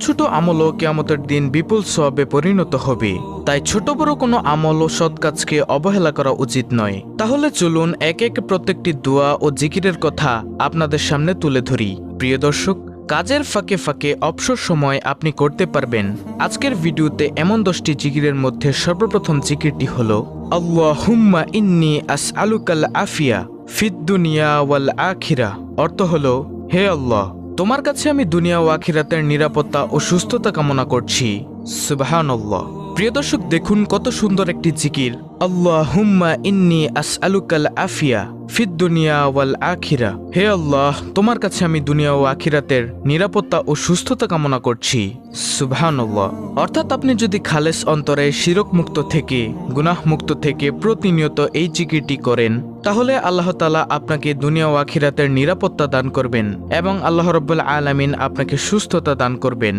ছোট আমলও কিয়ামতের দিন বিপুল সওয়াবে পরিণত হবে। তাই ছোট বড় কোনো আমল ও সৎ কাজকে অবহেলা করা উচিত নয়। তাহলে চলুন এক এক প্রত্যেকটি দোয়া ও জিকিরের কথা আপনাদের সামনে তুলে ধরি। প্রিয় দর্শক, কাজের ফাঁকে ফাঁকে অবসর সময় আপনি করতে পারবেন আজকের ভিডিওতে এমন 10টি জিকিরের মধ্যে সর্বপ্রথম জিকিরটি হলো আল্লাহুম্মা ইন্নী আসআলুকাল আফিয়া ফিদ দুনিয়া ওয়াল আখিরা। অর্থ হলো, হে আল্লাহ, তোমার কাছে আমি দুনিয়া ও আখিরাতের নিরাপত্তা ও সুস্থতা কামনা করছি। সুবহানাল্লাহ। প্রিয় দর্শক, দেখুন কত সুন্দর একটি জিকির। আল্লাহুম্মা ইন্নী আসআলুকাল আফিয়া ফিদ দুনিয়া ওয়াল আখিরা। হে আল্লাহ, তোমার কাছে আমি দুনিয়া ও আখিরাতের নিরাপত্তা ও সুস্থতা কামনা করছি। সুবহানাল্লাহ। অর্থাৎ আপনি যদি খালেস অন্তরে শিরক মুক্ত থেকে, গুনাহ মুক্ত থেকে প্রতিনিয়ত এই জিকিরটি করেন, তাহলে আল্লাহ তাআলা আপনাকে দুনিয়া ও আখিরাতের নিরাপত্তা দান করবেন এবং আল্লাহ রাব্বুল আলামিন আপনাকে সুস্থতা দান করবেন।